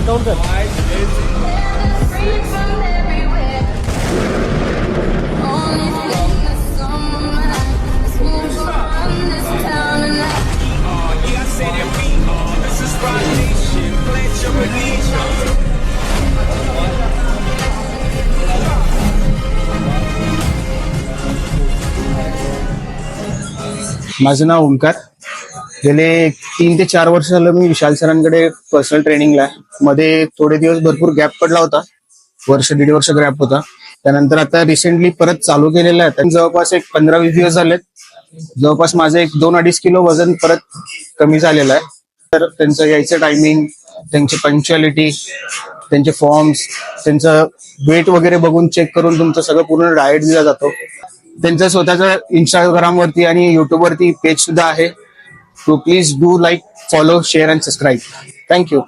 Count कर. माझं नाव ओंकार. गेले 3 ते 4 वर्ष झालं मी विशाल सरांकडे पर्सनल ट्रेनिंगला आहे. मध्ये थोडे दिवस भरपूर गॅप पडला होता, 1-1.5 वर्ष गॅप होता. त्यानंतर आता रिसेंटली परत चालू केलेलं आहे. तर जवळपास एक 15-20 दिवस झालेत. जवळपास माझं एक 2-2.5 किलो वजन परत कमी झालेलं आहे. तर त्यांचं यायचं टायमिंग, त्यांची पंक्च्युअलिटी, त्यांचे फॉर्म्स, त्यांचं वेट वगैरे बघून चेक करून तुमचं सगळं पूर्ण डाएट दिला जातो. त्यांचं स्वतःचं इंस्टाग्रामवरती आणि युट्यूबवरती पेज सुद्धा आहे. So please do like, follow, share and subscribe. Thank you.